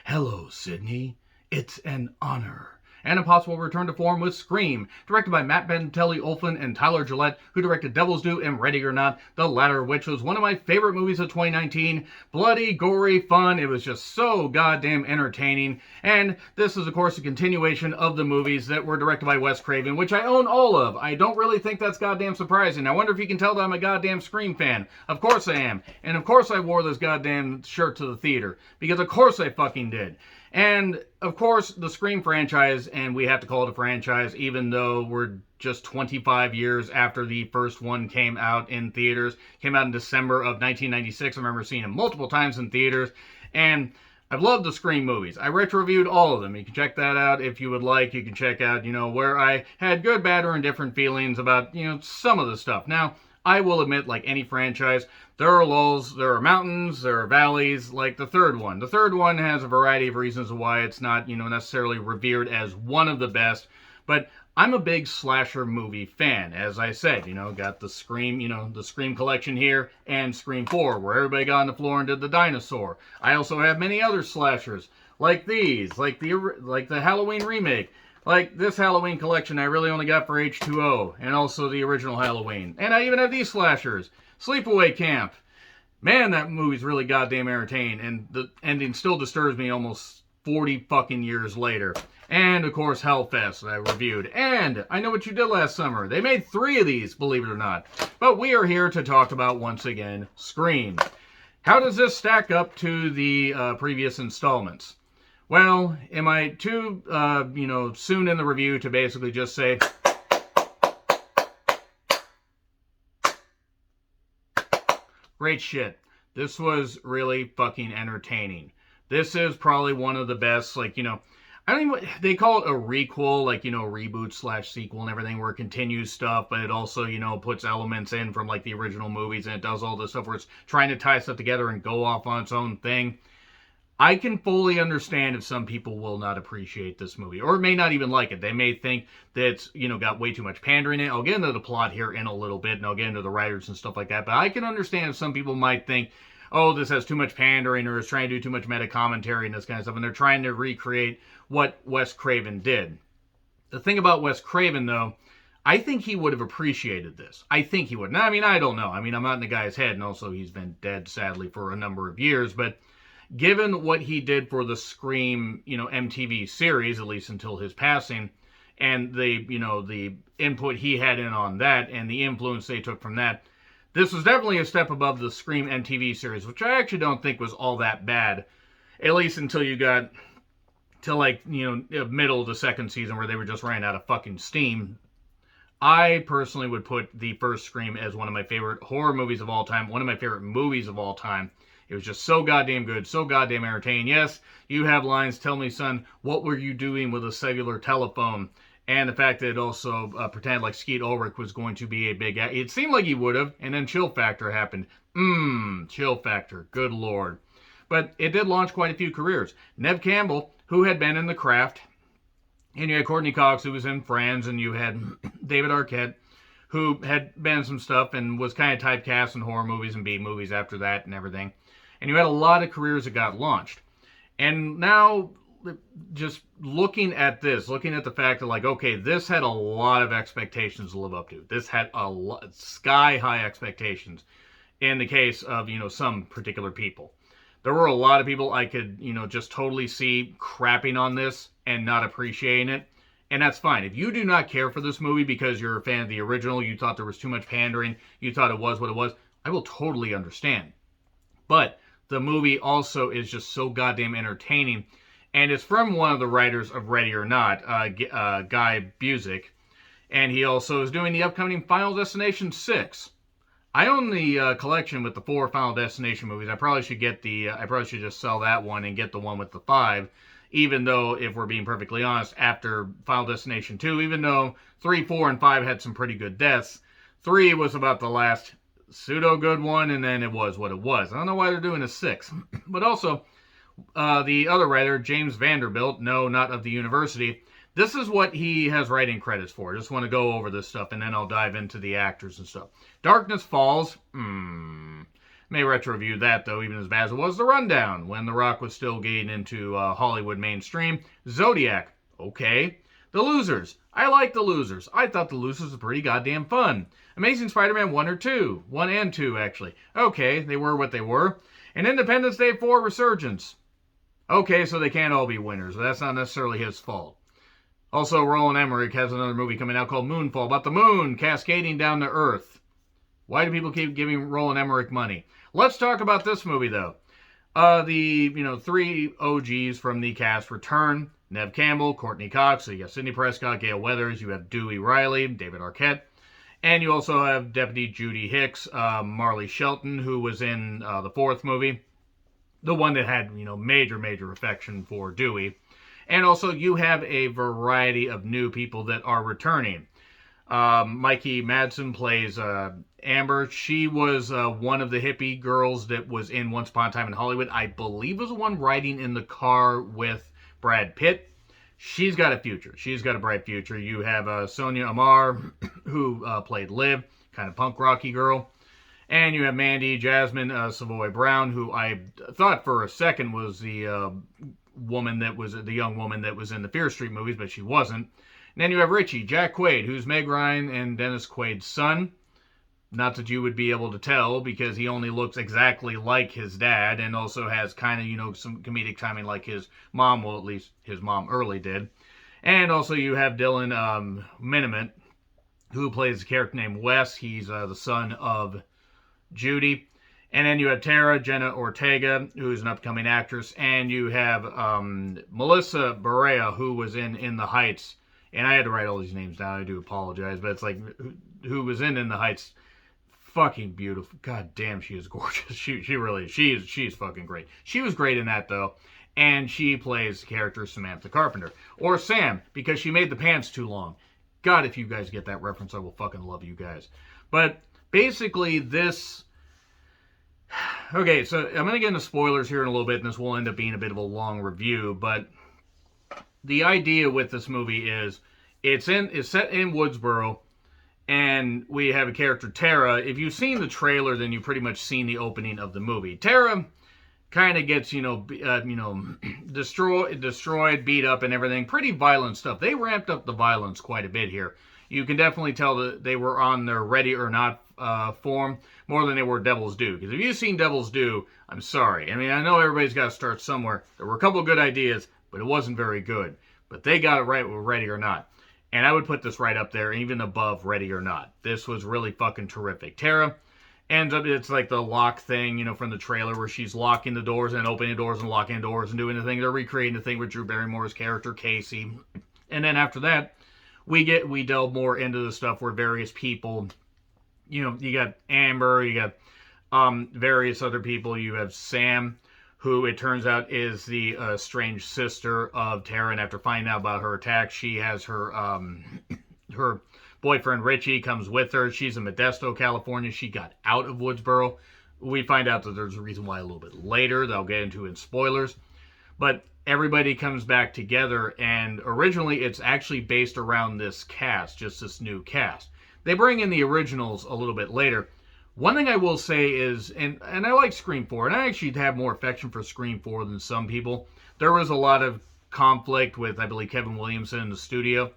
Hello, Sydney. It's an honor and a possible return to form with Scream, directed by Matt Bettinelli-Olphin and Tyler Gillette, who directed Devil's Due and Ready or Not, the latter which was one of my favorite movies of 2019. Bloody, gory, fun. It was just so goddamn entertaining. And this is, of course, a continuation of the movies that were directed by Wes Craven, which I own all of. I don't really think that's goddamn surprising. I wonder if you can tell that I'm a goddamn Scream fan. Of course I am. And of course I wore this goddamn shirt to the theater. Because of course I fucking did. And, of course, the Scream franchise, and we have to call it a franchise, even though we're just 25 years after the first one came out in theaters. Came out in December of 1996. I remember seeing it multiple times in theaters. And I've loved the Scream movies. I retro-reviewed all of them. You can check that out if you would like. You can check out, where I had good, bad, or indifferent feelings about, some of the stuff. Now, I will admit, like any franchise, there are lulls, there are mountains, there are valleys, like the third one. The third one has a variety of reasons why it's not, necessarily revered as one of the best, but I'm a big slasher movie fan. As I said, got the Scream, the Scream collection here, and Scream 4, where everybody got on the floor and did the dinosaur. I also have many other slashers, like these, like the Halloween remake. Like this Halloween collection I really only got for H2O, and also the original Halloween. And I even have these slashers. Sleepaway Camp. Man, that movie's really goddamn entertaining, and the ending still disturbs me almost 40 fucking years later. And, of course, Hellfest that I reviewed. And I Know What You Did Last Summer. They made 3 of these, believe it or not. But we are here to talk about, once again, Scream. How does this stack up to the previous installments? Well, am I too, soon in the review to basically just say, great shit. This was really fucking entertaining. This is probably one of the best, I don't even, they call it a requel, reboot / sequel and everything, where it continues stuff, but it also, puts elements in from, the original movies, and it does all this stuff where it's trying to tie stuff together and go off on its own thing. I can fully understand if some people will not appreciate this movie, or may not even like it. They may think that it's, got way too much pandering in it. I'll get into the plot here in a little bit, and I'll get into the writers and stuff like that, but I can understand if some people might think, oh, this has too much pandering, or is trying to do too much meta commentary and this kind of stuff, and they're trying to recreate what Wes Craven did. The thing about Wes Craven, though, I think he would have appreciated this. I think he would. Now, I don't know. I'm not in the guy's head, and also he's been dead, sadly, for a number of years, but given what he did for the Scream, MTV series, at least until his passing, and the input he had in on that, and the influence they took from that, this was definitely a step above the Scream MTV series, which I actually don't think was all that bad, at least until you got to, middle of the second season where they were just running out of fucking steam. I personally would put the first Scream as one of my favorite horror movies of all time, one of my favorite movies of all time. It was just so goddamn good, so goddamn entertaining. Yes, you have lines, tell me, son, what were you doing with a cellular telephone? And the fact that it also pretended like Skeet Ulrich was going to be a big... It seemed like he would have, and then Chill Factor happened. Chill Factor, good lord. But it did launch quite a few careers. Neve Campbell, who had been in The Craft, and you had Courtney Cox, who was in Friends, and you had David Arquette, who had been in some stuff and was kind of typecast in horror movies and B-movies after that and everything. And you had a lot of careers that got launched. And now, just looking at this, looking at the fact that, okay, this had a lot of expectations to live up to. This had a lot, sky-high expectations in the case of, some particular people. There were a lot of people I could, just totally see crapping on this and not appreciating it. And that's fine. If you do not care for this movie because you're a fan of the original, you thought there was too much pandering, you thought it was what it was, I will totally understand. But the movie also is just so goddamn entertaining. And it's from one of the writers of Ready or Not, Guy Busick. And he also is doing the upcoming Final Destination 6. I own the collection with the 4 Final Destination movies. I probably should just sell that one and get the one with the 5. Even though, if we're being perfectly honest, after Final Destination 2, even though 3, 4, and 5 had some pretty good deaths, 3 was about the last pseudo-good one, and then it was what it was. I don't know why they're doing a 6. But also, the other writer, James Vanderbilt, no, not of the university, this is what he has writing credits for. I just want to go over this stuff, and then I'll dive into the actors and stuff. Darkness Falls, May retro review that, though, even as bad as it was The Rundown, when The Rock was still getting into Hollywood mainstream. Zodiac, okay. The Losers, I like The Losers. I thought The Losers was pretty goddamn fun. Amazing Spider-Man 1 or 2. 1 and 2, actually. Okay, they were what they were. And Independence Day 4 Resurgence. Okay, so they can't all be winners, but that's not necessarily his fault. Also, Roland Emmerich has another movie coming out called Moonfall, about the moon cascading down to Earth. Why do people keep giving Roland Emmerich money? Let's talk about this movie, though. The 3 OGs from the cast return. Neve Campbell, Courtney Cox, so you got Sidney Prescott, Gale Weathers, you have Dewey Riley, David Arquette, and you also have Deputy Judy Hicks, Marley Shelton, who was in the 4th movie, the one that had, major affection for Dewey. And also you have a variety of new people that are returning. Mikey Madsen plays Amber. She was one of the hippie girls that was in Once Upon a Time in Hollywood. I believe was the one riding in the car with Brad Pitt. She's got a future. She's got a bright future. You have Sonia Amar, who played Liv, kind of punk rocky girl. And you have Mandy Jasmine Savoy Brown, who I thought for a second was the young woman that was in the Fear Street movies, but she wasn't. And then you have Richie, Jack Quaid, who's Meg Ryan and Dennis Quaid's son. Not that you would be able to tell, because he only looks exactly like his dad, and also has kind of, some comedic timing like his mom, well, at least his mom early did. And also you have Dylan Miniment, who plays a character named Wes. He's the son of Judy. And then you have Tara Jenna Ortega, who's an upcoming actress. And you have Melissa Barea, who was in The Heights. And I had to write all these names down. I do apologize. But it's like, who was in The Heights. Fucking beautiful. God damn, she is gorgeous. She really is. She's fucking great. She was great in that, though. And she plays the character Samantha Carpenter. Or Sam, because she made the pants too long. God, if you guys get that reference, I will fucking love you guys. But basically, this... Okay, so I'm going to get into spoilers here in a little bit, and this will end up being a bit of a long review, but the idea with this movie is it's set in Woodsboro, and we have a character, Tara. If you've seen the trailer, then you've pretty much seen the opening of the movie. Tara kind of gets, destroyed, beat up, and everything. Pretty violent stuff. They ramped up the violence quite a bit here. You can definitely tell that they were on their Ready or Not form more than they were Devil's Due. Because if you've seen Devil's Due, I'm sorry. I mean, I know everybody's got to start somewhere. There were a couple of good ideas, but it wasn't very good. But they got it right with Ready or Not. And I would put this right up there, even above Ready or Not. This was really fucking terrific. Tara ends up, it's like the lock thing, from the trailer where she's locking the doors and opening doors and locking doors and doing the thing. They're recreating the thing with Drew Barrymore's character, Casey. And then after that, we delve more into the stuff where various people, you got Amber, you got various other people. You have Sam, who it turns out is the estranged sister of Tara, and after finding out about her attack, she has her her boyfriend Richie comes with her. She's in Modesto, California. She got out of Woodsboro. We find out that there's a reason why a little bit later that I'll get into in spoilers. But everybody comes back together, and originally it's actually based around this cast, just this new cast. They bring in the originals a little bit later. One thing I will say is, and I like Scream 4, and I actually have more affection for Scream 4 than some people. There was a lot of conflict with, I believe, Kevin Williamson in the studio,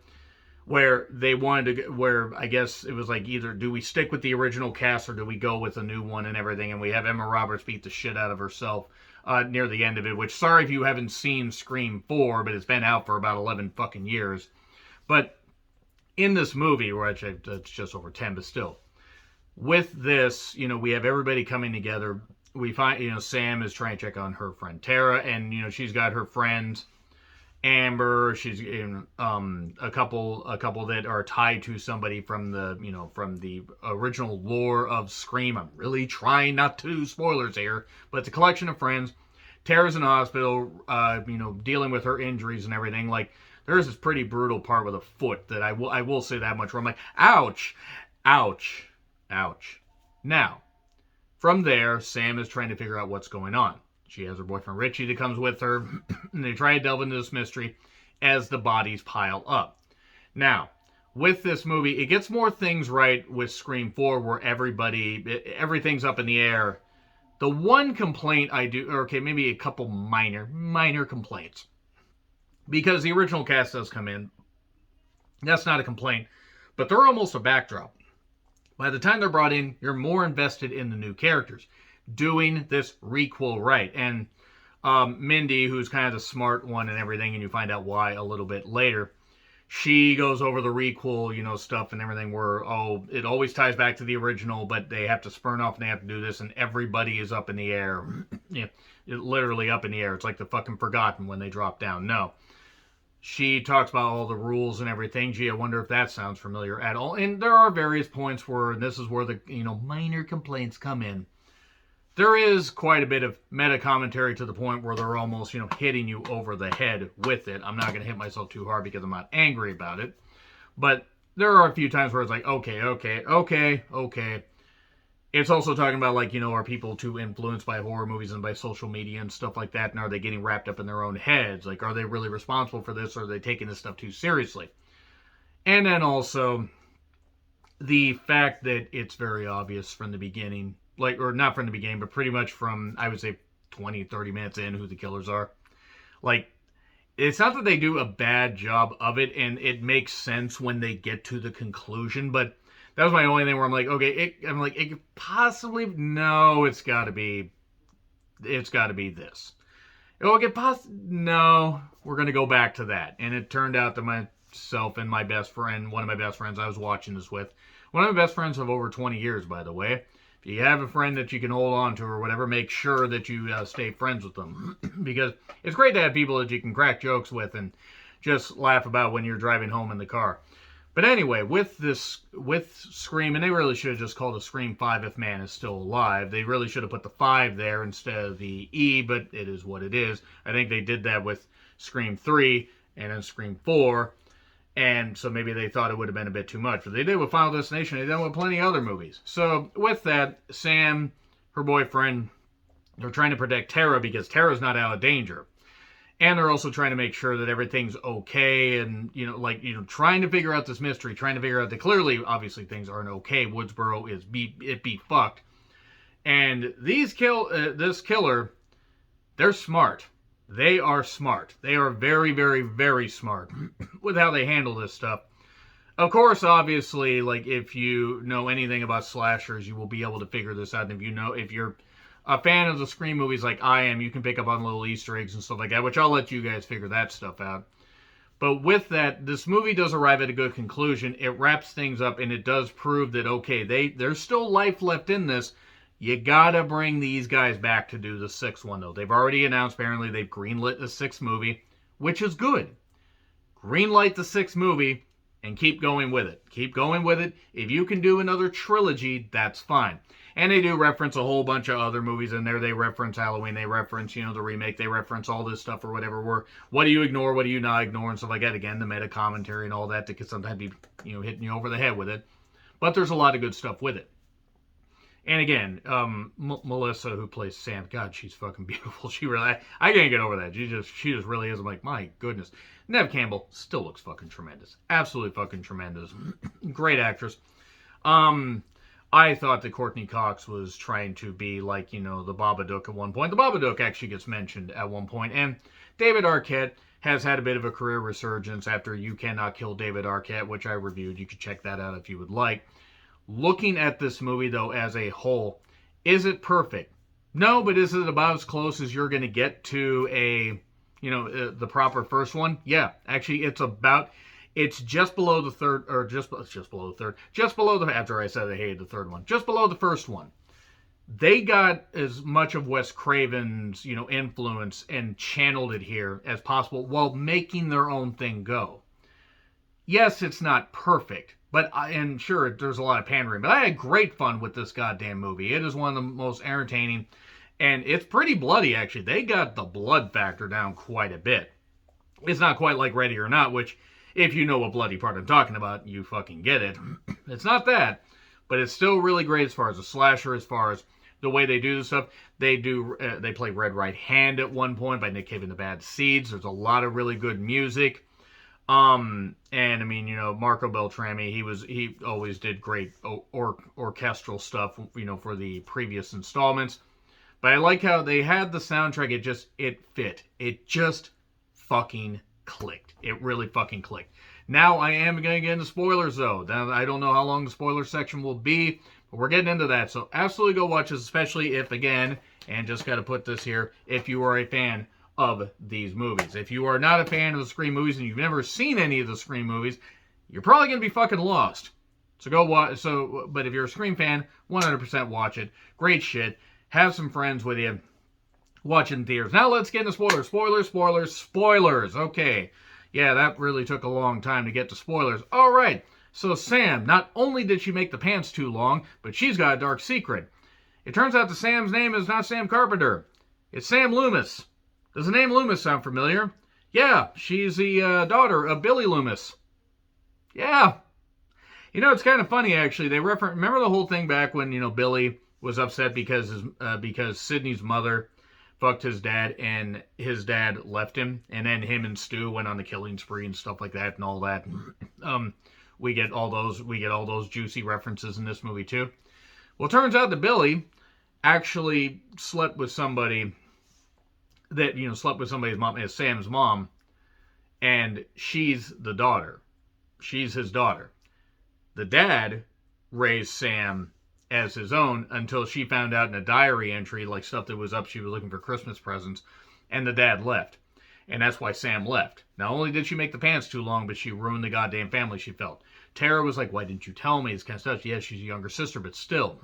where they wanted to, where I guess it was like either do we stick with the original cast or do we go with a new one and everything, and we have Emma Roberts beat the shit out of herself near the end of it, which, sorry if you haven't seen Scream 4, but it's been out for about 11 fucking years. But in this movie, which it's just over 10, but still, with this, we have everybody coming together. We find, Sam is trying to check on her friend Tara, and, she's got her friends, Amber. She's in a couple that are tied to somebody from the original lore of Scream. I'm really trying not to do spoilers here, but it's a collection of friends. Tara's in the hospital, dealing with her injuries and everything. Like, there's this pretty brutal part with a foot that I will say that much, where I'm like, ouch, ouch, ouch. Now, from there, Sam is trying to figure out what's going on. She has her boyfriend Richie that comes with her, and they try to delve into this mystery as the bodies pile up. Now, with this movie, it gets more things right with Scream 4, where everything's up in the air The one complaint I do, or okay, maybe a couple minor complaints, because the original cast does come in. That's not a complaint, but they're almost a backdrop. By the time they're brought in, you're more invested in the new characters doing this requel right. And Mindy, who's kind of the smart one and everything, and you find out why a little bit later, she goes over the requel, stuff and everything where, it always ties back to the original, but they have to spurn off and they have to do this, and everybody is up in the air. Literally up in the air. It's like the fucking Forgotten when they drop down. No. She talks about all the rules and everything. Gee, I wonder if that sounds familiar at all. And there are various points where, and this is where the, minor complaints come in. There is quite a bit of meta commentary to the point where they're almost, hitting you over the head with it. I'm not going to hit myself too hard because I'm not angry about it. But there are a few times where it's like, okay. It's also talking about, like, are people too influenced by horror movies and by social media and stuff like that? And are they getting wrapped up in their own heads? Like, are they really responsible for this? Or are they taking this stuff too seriously? And then also the fact that it's very obvious from the beginning, like, or not from the beginning, but pretty much from, I would say, 20, 30 minutes in, who the killers are. Like, it's not that they do a bad job of it, and it makes sense when they get to the conclusion, but that was my only thing where I'm like, okay, it could possibly, no, it's got to be this. No, we're going to go back to that. And it turned out that myself and my best friend, one of my best friends I was watching this with, one of my best friends of over 20 years, by the way. If you have a friend that you can hold on to or whatever, make sure that you stay friends with them. Because it's great to have people that you can crack jokes with and just laugh about when you're driving home in the car. But anyway, with Scream, and they really should have just called it Scream 5 if man is still alive. They really should have put the 5 there instead of the E, but it is what it is. I think they did that with Scream 3 and then Scream 4, and so maybe they thought it would have been a bit too much. But they did with Final Destination. They did with plenty of other movies. So with that, Sam, her boyfriend, they're trying to protect Tara because Tara's not out of danger. And they're also trying to make sure that everything's okay and, trying to figure out this mystery, trying to figure out that clearly, obviously, things aren't okay. Woodsboro is be fucked. And this killer, they're smart. They are smart. They are very, very, very smart with how they handle this stuff. Of course, obviously, like, if you know anything about slashers, you will be able to figure this out. And if you're a fan of the Scream movies like I am, you can pick up on little Easter eggs and stuff like that, which I'll let you guys figure that stuff out. But with that, this movie does arrive at a good conclusion. It wraps things up, and it does prove that, okay, there's still life left in this. You gotta bring these guys back to do the 6th one, though. They've already announced, apparently, they've greenlit the 6th movie, which is good. Greenlight the 6th movie, and keep going with it. Keep going with it. If you can do another trilogy, that's fine. And they do reference a whole bunch of other movies in there. They reference Halloween. They reference, the remake. They reference all this stuff or whatever. What do you ignore? What do you not ignore? And stuff like that. Again, the meta commentary and all that that can sometimes be, hitting you over the head with it. But there's a lot of good stuff with it. And again, Melissa, who plays Sam, God, she's fucking beautiful. She really, I can't get over that. She just really is. I'm like, my goodness. Neve Campbell still looks fucking tremendous. Absolutely fucking tremendous. Great actress. I thought that Courtney Cox was trying to be like, the Babadook at one point. The Babadook actually gets mentioned at one point. And David Arquette has had a bit of a career resurgence after You Cannot Kill David Arquette, which I reviewed. You could check that out if you would like. Looking at this movie, though, as a whole, is it perfect? No, but is it about as close as you're going to get to the proper first one? Yeah, actually, it's just below the third, or just below the third, after I said I hated the third one, just below the first one. They got as much of Wes Craven's, influence and channeled it here as possible while making their own thing go. Yes, it's not perfect, and sure, there's a lot of pandering, but I had great fun with this goddamn movie. It is one of the most entertaining, and it's pretty bloody, actually. They got the blood factor down quite a bit. It's not quite like Ready or Not, which, if you know what bloody part I'm talking about, you fucking get it. It's not that, but it's still really great as far as a slasher, as far as the way they do this stuff. They play Red Right Hand at one point by Nick Cave and the Bad Seeds. There's a lot of really good music. And I mean, Marco Beltrami, he always did great orchestral stuff, for the previous installments. But I like how they had the soundtrack. It fit. It just fucking clicked. It really fucking clicked. Now I am going to get into spoilers though. Now, I don't know how long the spoiler section will be, but we're getting into that. So absolutely go watch this, especially if, again, and just got to put this here, if you are a fan of these movies. If you are not a fan of the Scream movies and you've never seen any of the Scream movies, you're probably going to be fucking lost. So go watch. But if you're a Scream fan, 100% watch it. Great shit. Have some friends with you. Watch it in theaters. Now let's get into spoilers. Spoilers. Okay. Yeah, that really took a long time to get to spoilers. All right. So Sam, not only did she make the pants too long, but she's got a dark secret. It turns out that Sam's name is not Sam Carpenter. It's Sam Loomis. Does the name Loomis sound familiar? Yeah, she's the daughter of Billy Loomis. Yeah. You know, it's kind of funny, actually. They remember the whole thing back when, Billy was upset because Sidney's mother fucked his dad and his dad left him, and then him and Stu went on the killing spree and stuff like that and all that. We get all those juicy references in this movie too. Well, it turns out that Billy actually slept with somebody's mom, as Sam's mom, and she's the daughter. She's his daughter. The dad raised Sam as his own until she found out in a diary entry, like stuff that was up, she was looking for Christmas presents, and the dad left. And that's why Sam left. Not only did she make the pants too long, but she ruined the goddamn family, she felt. Tara was like, why didn't you tell me? This kind of stuff. Yeah, she's a younger sister, but still.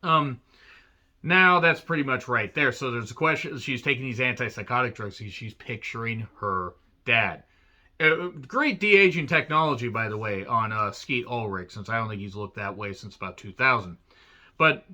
Now that's pretty much right there. So there's a question. She's taking these antipsychotic drugs. She's picturing her dad. Great de-aging technology, by the way, on Skeet Ulrich, since I don't think he's looked that way since about 2000. But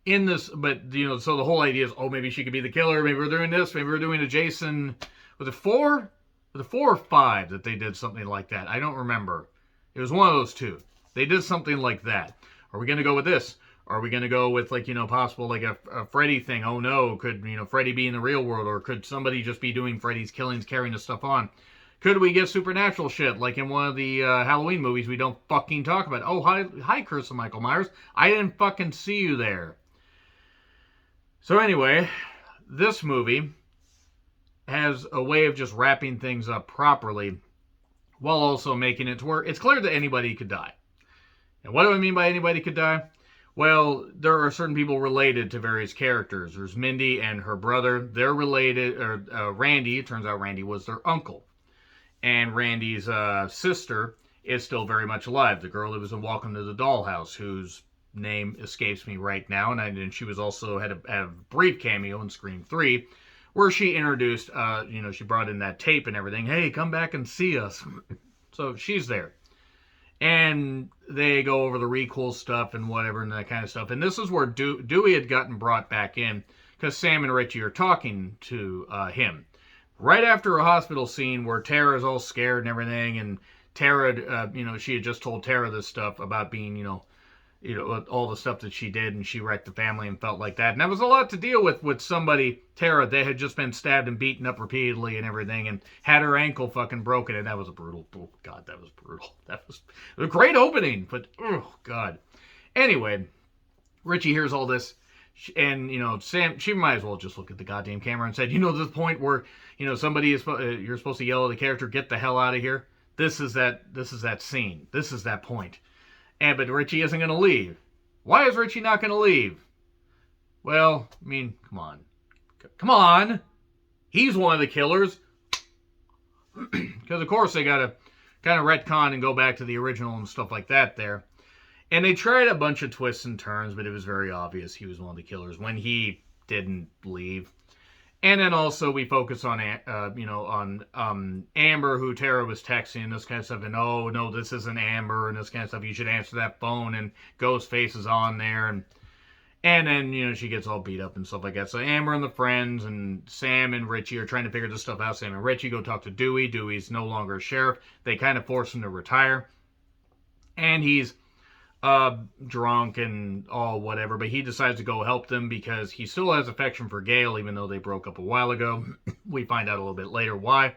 so the whole idea is, maybe she could be the killer. Maybe we're doing this. Maybe we're doing a Jason. Was it 4? Was it 4 or 5 that they did something like that? I don't remember. It was one of those two. They did something like that. Are we going to go with this? Are we going to go with, possible, like a Freddy thing? Oh no, could, Freddy be in the real world? Or could somebody just be doing Freddy's killings, carrying the stuff on? Could we get supernatural shit, like in one of the Halloween movies we don't fucking talk about? Oh, hi, Chris and Michael Myers. I didn't fucking see you there. So anyway, this movie has a way of just wrapping things up properly while also making it to where it's clear that anybody could die. And what do I mean by anybody could die? Well, there are certain people related to various characters. There's Mindy and her brother. They're related, or Randy. It turns out Randy was their uncle. And Randy's sister is still very much alive. The girl that was in Welcome to the Dollhouse, whose name escapes me right now. And she was also had a brief cameo in Scream 3, where she introduced, she brought in that tape and everything. Hey, come back and see us. So she's there. And they go over the requel stuff and whatever and that kind of stuff. And this is where Dewey had gotten brought back in because Sam and Richie are talking to him. Right after a hospital scene where Tara's all scared and everything, and Tara, she had just told Tara this stuff about being, all the stuff that she did, and she wrecked the family and felt like that. And that was a lot to deal with somebody, Tara, that had just been stabbed and beaten up repeatedly and everything, and had her ankle fucking broken, and that was a brutal, oh God, that was brutal. That was a great opening, but, oh God. Anyway, Richie hears all this, and, Sam, she might as well just look at the goddamn camera and said, this point where, somebody is, you're supposed to yell at the character, get the hell out of here. This is that scene. This is that point. But Richie isn't going to leave. Why is Richie not going to leave? Well, I mean, come on. Come on. He's one of the killers. Because, of course, they got to kind of retcon and go back to the original and stuff like that there. And they tried a bunch of twists and turns, but it was very obvious he was one of the killers when he didn't leave. And then also we focus on, Amber, who Tara was texting and this kind of stuff. And, oh, no, this isn't Amber and this kind of stuff. You should answer that phone. And Ghostface is on there. And then, she gets all beat up and stuff like that. So Amber and the friends and Sam and Richie are trying to figure this stuff out. Sam and Richie go talk to Dewey. Dewey's no longer a sheriff. They kind of force him to retire. And he's drunk and all whatever, but he decides to go help them because he still has affection for Gale, even though they broke up a while ago. We find out a little bit later why.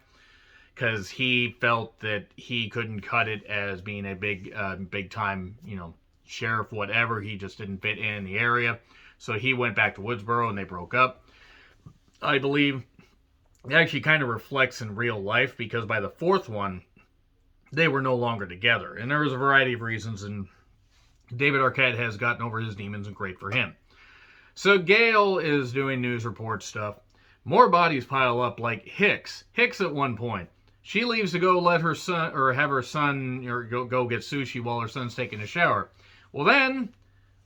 Because he felt that he couldn't cut it as being a big time, sheriff, whatever. He just didn't fit in the area. So he went back to Woodsboro and they broke up. I believe it actually kind of reflects in real life because by the fourth one, they were no longer together. And there was a variety of reasons, and David Arquette has gotten over his demons, and great for him. So Gale is doing news report stuff. More bodies pile up, like Hicks. Hicks at one point. She leaves to go let her son, or have her son, or go get sushi while her son's taking a shower. Well then,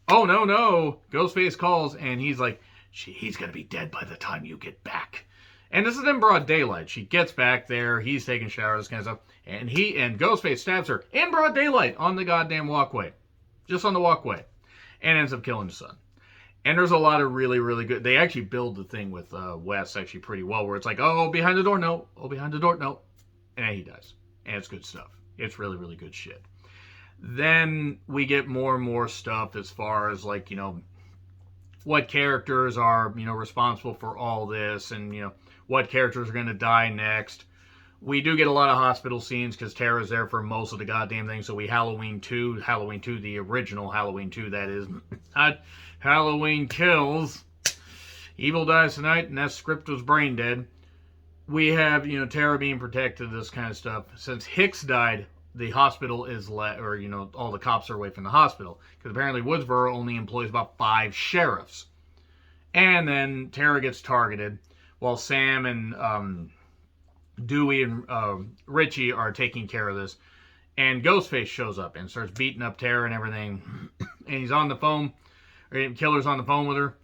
oh no, Ghostface calls, and he's like, he's going to be dead by the time you get back. And this is in broad daylight. She gets back there, he's taking showers, this kind of stuff, and Ghostface stabs her in broad daylight on the goddamn walkway. Just on the walkway. And ends up killing his son. And there's a lot of really, really good... They actually build the thing with Wes actually pretty well, where it's like, oh, behind the door, no. Oh, behind the door, no. And he dies. And it's good stuff. It's really, really good shit. Then we get more and more stuff as far as, like, what characters are, responsible for all this, and, what characters are going to die next. We do get a lot of hospital scenes because Tara's there for most of the goddamn thing. So we Halloween 2, the original Halloween 2, that is. Not Halloween Kills. Evil dies tonight, and that script was brain dead. We have, Tara being protected, this kind of stuff. Since Hicks died, the hospital is all the cops are away from the hospital. Because apparently Woodsboro only employs about 5 sheriffs. And then Tara gets targeted while Sam and Dewey and Richie are taking care of this. And Ghostface shows up and starts beating up Tara and everything. And he's on the phone. Or Killer's on the phone with her.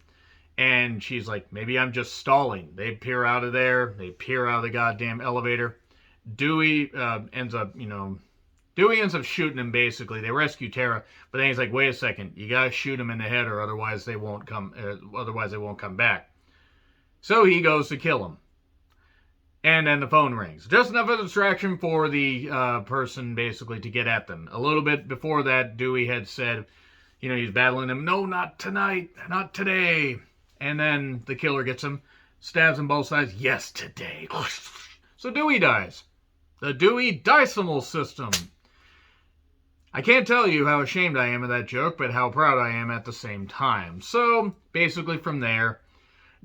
And she's like, maybe I'm just stalling. They peer out of there. They peer out of the goddamn elevator. Dewey ends up shooting him, basically. They rescue Tara. But then he's like, wait a second. You gotta shoot him in the head or otherwise they won't come back. So he goes to kill him. And then the phone rings. Just enough of a distraction for the person, basically, to get at them. A little bit before that, Dewey had said, he's battling him. No, not tonight. Not today. And then the killer gets him. Stabs him both sides. Yes, today. So Dewey dies. The Dewey decimal system. I can't tell you how ashamed I am of that joke, but how proud I am at the same time. So, basically from there,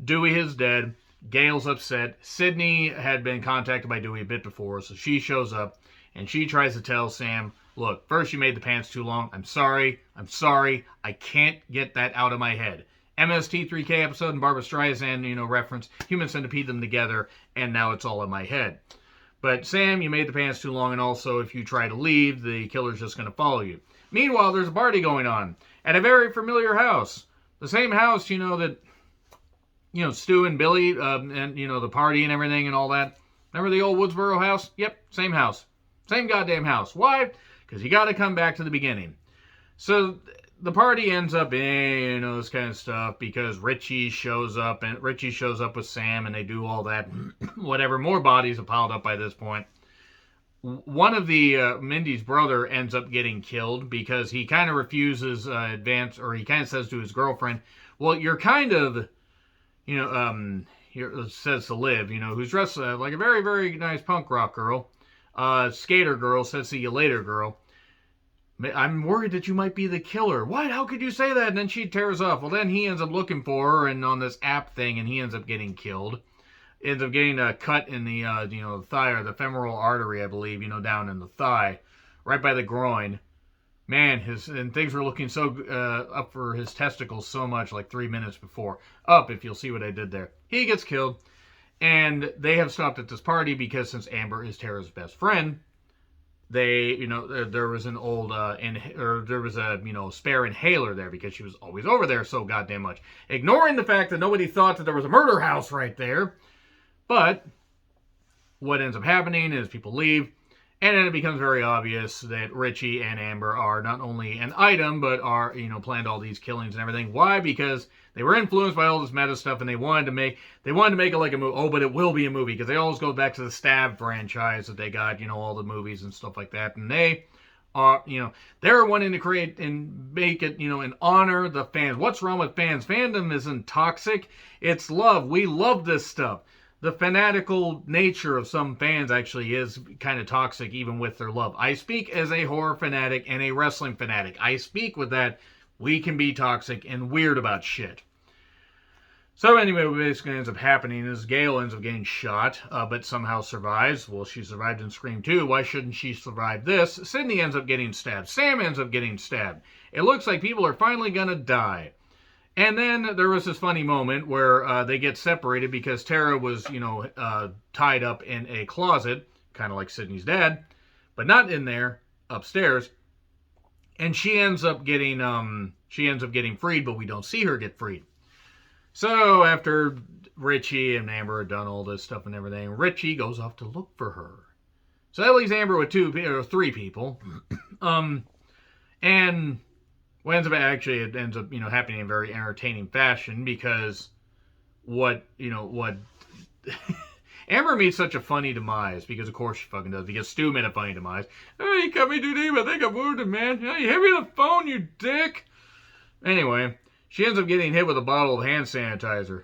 Dewey is dead. Gale's upset. Sydney had been contacted by Dewey a bit before, so she shows up, and she tries to tell Sam, look, first you made the pants too long. I'm sorry. I can't get that out of my head. MST3K episode and Barbra Streisand, reference, Human Centipede them together, and now it's all in my head. But Sam, you made the pants too long, and also if you try to leave, the killer's just going to follow you. Meanwhile, there's a party going on at a very familiar house. The same house, that... Stu and Billy, and, the party and everything and all that. Remember the old Woodsboro house? Yep, same house. Same goddamn house. Why? Because you got to come back to the beginning. So, the party ends up in, this kind of stuff, because Richie shows up with Sam, and they do all that. Whatever, more bodies have piled up by this point. One of the, Mindy's brother ends up getting killed, because he kind of refuses advance, or he kind of says to his girlfriend, well, you're kind of... says to Liv, who's dressed like a very, very nice punk rock girl. Skater girl says, see you later, girl. I'm worried that you might be the killer. What? How could you say that? And then she tears off. Well, then he ends up looking for her and on this app thing, and he ends up getting killed. Ends up getting a cut in the, the thigh, or the femoral artery, I believe, down in the thigh, right by the groin. Man, and things were looking so up for his testicles so much, like 3 minutes before. Up, if you'll see what I did there. He gets killed, and they have stopped at this party because since Amber is Tara's best friend, they, there was an old, there was a, spare inhaler there because she was always over there so goddamn much. Ignoring the fact that nobody thought that there was a murder house right there. But what ends up happening is people leave. And then it becomes very obvious that Richie and Amber are not only an item, but are, planned all these killings and everything. Why? Because they were influenced by all this meta stuff, and they wanted to make it like a movie. Oh, but it will be a movie, because they always go back to the Stab franchise that they got, all the movies and stuff like that. And they are, they're wanting to create and make it, and honor the fans. What's wrong with fans? Fandom isn't toxic. It's love. We love this stuff. The fanatical nature of some fans actually is kind of toxic, even with their love. I speak as a horror fanatic and a wrestling fanatic. I speak with that. We can be toxic and weird about shit. So anyway, what basically ends up happening is Gale ends up getting shot, but somehow survives. Well, she survived in Scream 2. Why shouldn't she survive this? Sydney ends up getting stabbed. Sam ends up getting stabbed. It looks like people are finally going to die. And then there was this funny moment where they get separated because Tara was, tied up in a closet, kind of like Sydney's dad, but not in there, upstairs. And she ends up getting freed, but we don't see her get freed. So after Richie and Amber had done all this stuff and everything, Richie goes off to look for her. So that leaves Amber with three people. And what ends up happening in a very entertaining fashion because what Amber meets such a funny demise because of course she fucking does because Stu made a funny demise. Oh, you cut me too deep. I think I'm wounded, man. Oh, you hit me on the phone, you dick. Anyway, she ends up getting hit with a bottle of hand sanitizer.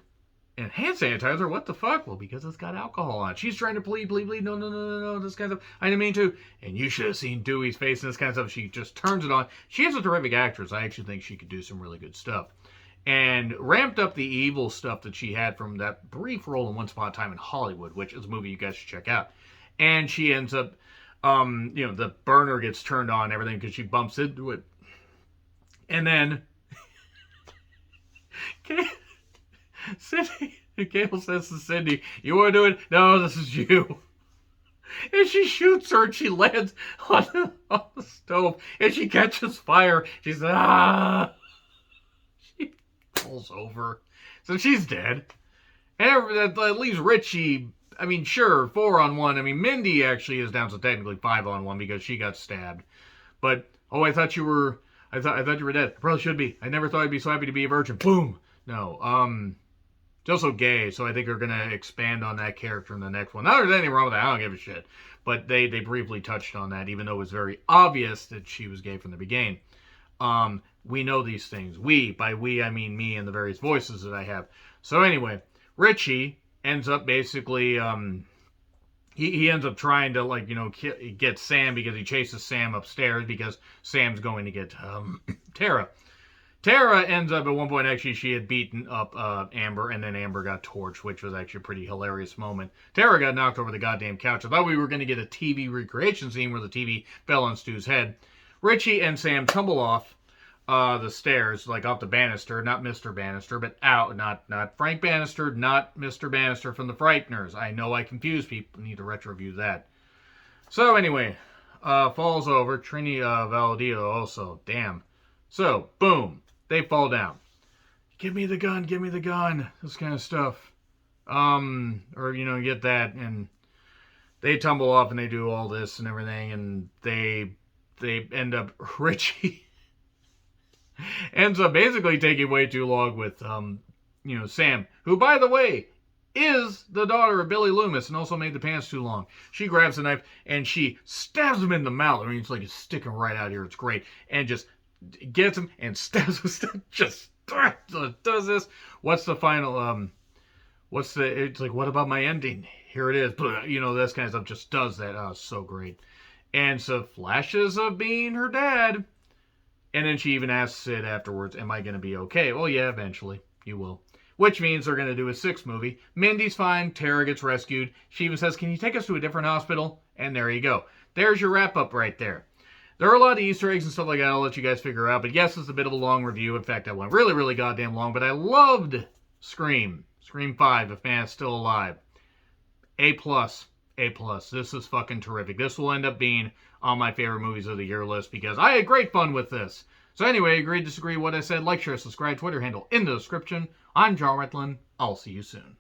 And hand sanitizer? What the fuck? Well, because it's got alcohol on it. She's trying to plead. No, this kind of stuff. I didn't mean to. And you should have seen Dewey's face and this kind of stuff. She just turns it on. She is a terrific actress. I actually think she could do some really good stuff. And ramped up the evil stuff that she had from that brief role in Once Upon a Time in Hollywood, which is a movie you guys should check out. And she ends up, the burner gets turned on and everything because she bumps into it. And then Gale says to Cindy, "You want to do it? No, this is you." And she shoots her and she lands on the stove and she catches fire. She says, "Ah!" She falls over. So she's dead. And that leaves Richie, 4-on-1. Mindy actually is down to technically 5-on-1 because she got stabbed. But, I thought you were dead. I probably should be. I never thought I'd be so happy to be a virgin. Boom. No, it's also gay, so I think they're going to expand on that character in the next one. Not that there's anything wrong with that, I don't give a shit. But they briefly touched on that, even though it was very obvious that she was gay from the beginning. We know these things. By we, I mean me and the various voices that I have. So anyway, Richie ends up basically, he ends up trying to, get Sam because he chases Sam upstairs because Sam's going to get Tara. Tara ends up at one point, actually, she had beaten up Amber, and then Amber got torched, which was actually a pretty hilarious moment. Tara got knocked over the goddamn couch. I thought we were going to get a TV recreation scene where the TV fell on Stu's head. Richie and Sam tumble off the stairs, off the banister, not Mr. Bannister, but out, not Frank Bannister, not Mr. Bannister from the Frighteners. I know I confuse people. Need to retro-review that. So anyway, falls over. Trini Valadillo also. Damn. So, boom. They fall down. Give me the gun. This kind of stuff. Get that. And they tumble off and they do all this and everything. And they end up, Richie ends up basically taking way too long with, Sam, who, by the way, is the daughter of Billy Loomis and also made the pants too long. She grabs a knife and she stabs him in the mouth. It's like it's sticking right out here. It's great. And just gets him and stabs him. Just does this. What's the final? It's like, what about my ending? Here it is. This kind of stuff just does that. Oh, so great. And so flashes of being her dad. And then she even asks Sid afterwards, "Am I going to be okay?" Well, yeah, eventually you will. Which means they're going to do a 6th movie. Mindy's fine. Tara gets rescued. She even says, "Can you take us to a different hospital?" And there you go. There's your wrap up right there. There are a lot of Easter eggs and stuff like that I'll let you guys figure out. But yes, it's a bit of a long review. In fact, I went really, really goddamn long. But I loved Scream. Scream 5, if man is still alive. A+. This is fucking terrific. This will end up being on my favorite movies of the year list because I had great fun with this. So anyway, agree, disagree, what I said, like, share, subscribe, Twitter handle in the description. I'm John Retlin. I'll see you soon.